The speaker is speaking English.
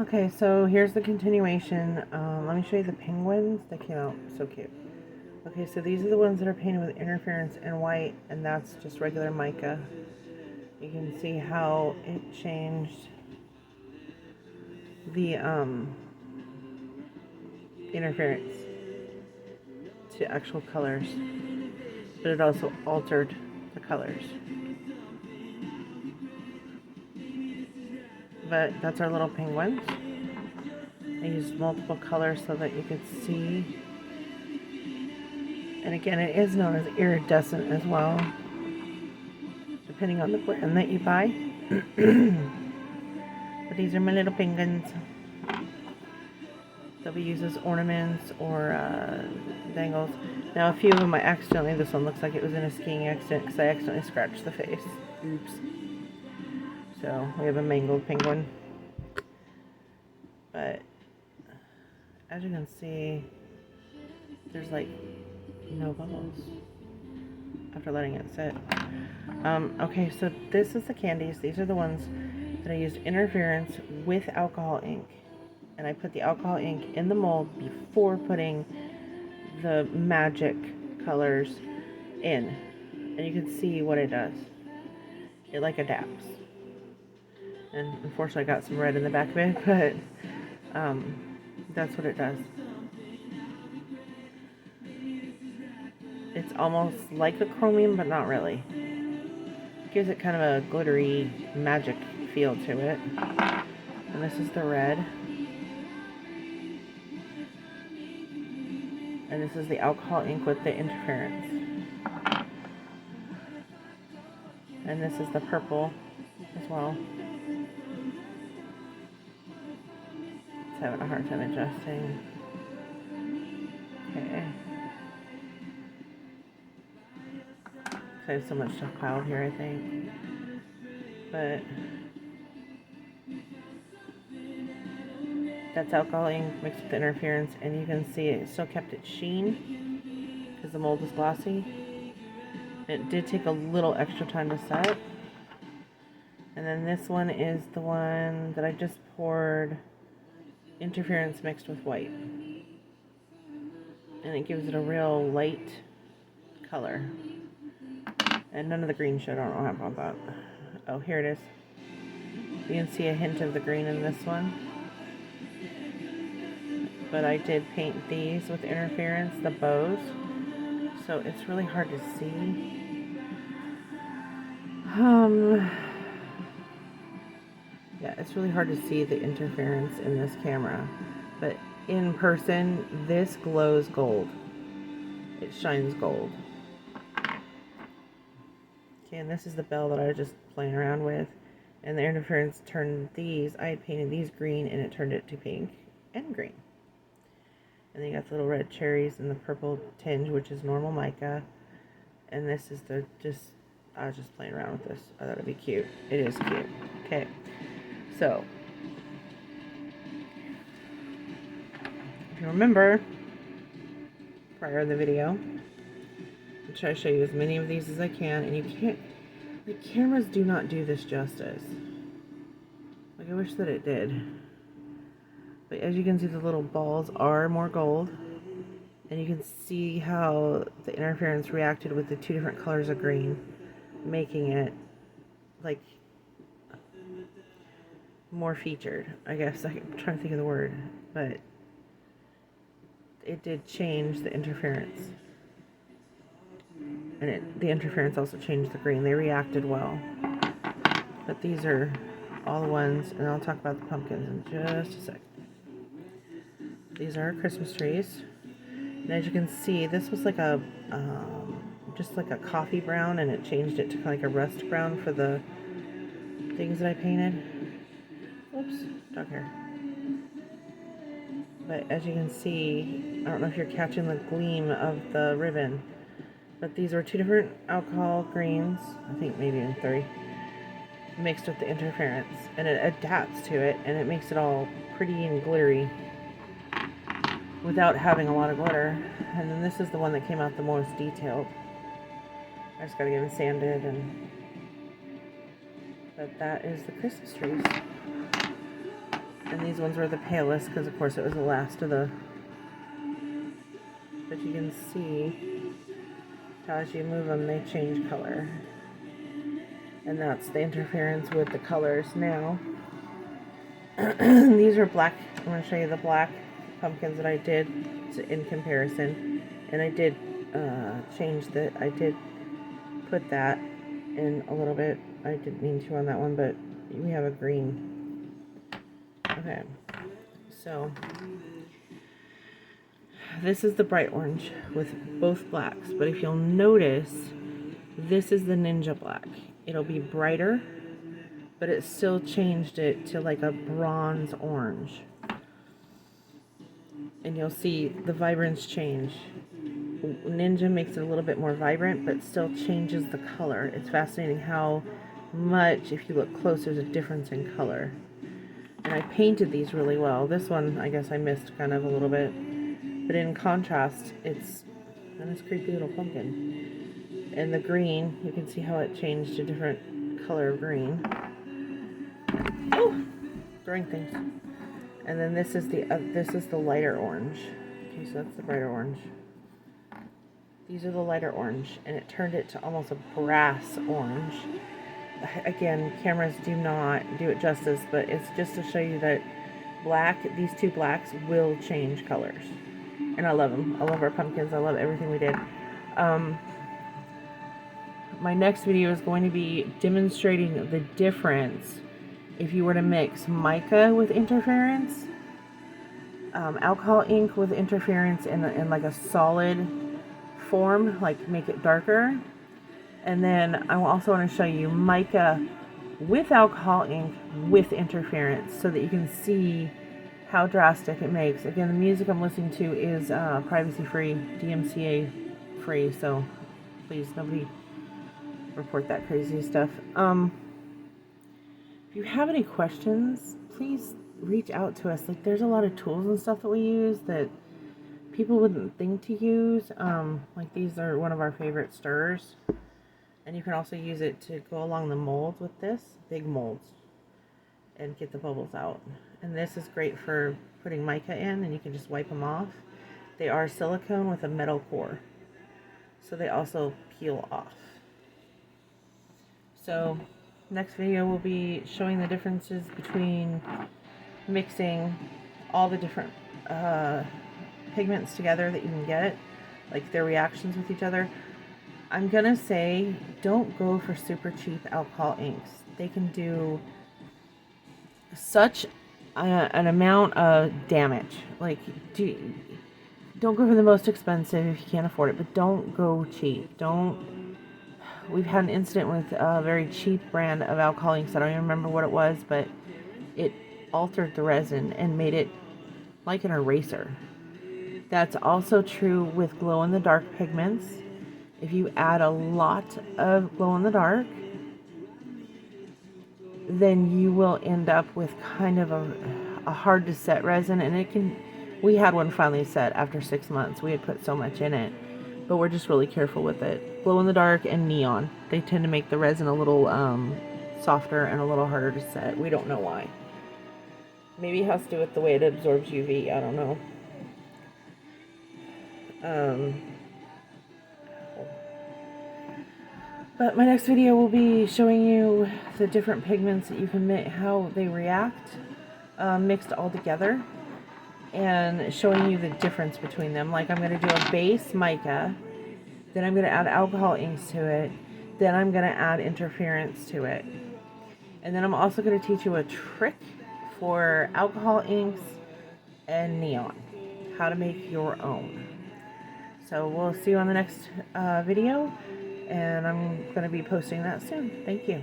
Okay, so here's the continuation. Let me show you the penguins. They came out so cute. Okay, so these are the ones that are painted with interference and white, and that's just regular mica. You can see how it changed the interference to actual colors, but it also altered the colors. But that's our little penguins. I used multiple colors so that you could see. And again, it is known as iridescent as well, depending on the brand that you buy. But these are my little penguins. They'll be used as ornaments or dangles. Now, a few of them I accidentally, this one looks like it was in a skiing accident because I accidentally scratched the face. Oops. So, we have a mangled penguin. But, as you can see, there's like no bubbles after letting it sit. Okay, so this is the candies. These are the ones that I used interference with alcohol ink. And I put the alcohol ink in the mold before putting the magic colors in. And you can see what it does. It like adapts. And unfortunately I got some red in the back of it, but that's what it does. It's almost like a chromium, but not really. It gives it kind of a glittery magic feel to it. And this is the red. And this is the alcohol ink with the interference. And this is the purple as well. It's having a hard time adjusting. Okay. I have so much stuff piled here, I think. But that's alcohol ink mixed with interference, and you can see it still kept its sheen because the mold was glossy. It did take a little extra time to set. And then this one is the one that I just poured interference mixed with white. And it gives it a real light color. And none of the green showed. I don't know how about that. Oh, here it is. You can see a hint of the green in this one. But I did paint these with interference, the bows. So it's really hard to see. Yeah, it's really hard to see the interference in this camera. But in person, this glows gold. It shines gold. Okay, and this is the bell that I was just playing around with. And the interference turned these, I had painted these green and it turned it to pink and green. And then you got the little red cherries and the purple tinge, which is normal mica. And this is the I was just playing around with this. I thought it'd be cute. It is cute. Okay. So, if you remember, prior in the video, I'll try to show you as many of these as I can. And you can't, the cameras do not do this justice. Like, I wish that it did. But as you can see, the little balls are more gold. And you can see how the interference reacted with the two different colors of green, making it, like, more featured, I guess. I'm trying to think of the word. But it did change the interference. And the interference also changed the green. They reacted well. But these are all the ones, and I'll talk about the pumpkins in just a sec. These are our Christmas trees. And as you can see, this was like a, just like a coffee brown, and it changed it to like a rust brown for the things that I painted. Whoops, dog hair. But as you can see, I don't know if you're catching the gleam of the ribbon, but these are two different alcohol greens, I think maybe in 3, mixed with the interference, and it adapts to it, and it makes it all pretty and glittery without having a lot of glitter. And then this is the one that came out the most detailed. I just gotta get them sanded, but that is the Christmas trees. And these ones were the palest because of course it was the last of the, but you can see how as you move them they change color. And that's the interference with the colors now. These are black. I'm going to show you the black pumpkins that I did in comparison. And I did change that. I did put that in a little bit. I didn't mean to on that one, but we have a green. Okay. So this is the bright orange with both blacks. But if you'll notice, this is the Ninja Black. It'll be brighter, but it still changed it to like a bronze orange. And you'll see the vibrance change. Ninja makes it a little bit more vibrant, but still changes the color. It's fascinating how much, if you look close, there's a difference in color. And I painted these really well. This one, I guess I missed kind of a little bit. But in contrast, it's a nice creepy little pumpkin. And the green, you can see how it changed to a different color of green. Oh, throwing things. And then this is the lighter orange. Okay, so that's the brighter orange. These are the lighter orange, and it turned it to almost a brass orange. Again, cameras do not do it justice, but it's just to show you that these two blacks will change colors. And I love them. I love our pumpkins. I love everything we did. My next video is going to be demonstrating the difference if you were to mix mica with interference, alcohol ink with interference in like a solid form, like make it darker. And then I also want to show you mica with alcohol ink with interference so that you can see how drastic it makes. Again, the music I'm listening to is privacy free, DMCA free, so please nobody report that crazy stuff. If you have any questions, please reach out to us. Like, there's a lot of tools and stuff that we use that people wouldn't think to use. Like, these are one of our favorite stirrers. And you can also use it to go along the molds with this, big molds, and get the bubbles out. And this is great for putting mica in, and you can just wipe them off. They are silicone with a metal core, so they also peel off. So next video will be showing the differences between mixing all the different pigments together that you can get, like their reactions with each other. I'm gonna say don't go for super cheap alcohol inks. They can do such an amount of damage. Like, don't go for the most expensive if you can't afford it, but don't go cheap. We've had an incident with a very cheap brand of alcohol inks. I don't even remember what it was, but it altered the resin and made it like an eraser. That's also true with glow-in-the-dark pigments. If you add a lot of glow-in-the-dark, then you will end up with kind of a hard to set resin, and we had one finally set after 6 months. We had put so much in it, but we're just really careful with it. Glow-in-the-dark and neon, they tend to make the resin a little softer and a little harder to set. We don't know why. Maybe it has to do with the way it absorbs UV. I don't know. But my next video will be showing you the different pigments that you can make, how they react mixed all together, and showing you the difference between them. Like, I'm going to do a base mica, then I'm going to add alcohol inks to it, then I'm going to add interference to it. And then I'm also going to teach you a trick for alcohol inks and neon, how to make your own. So we'll see you on the next video, and I'm going to be posting that soon. Thank you.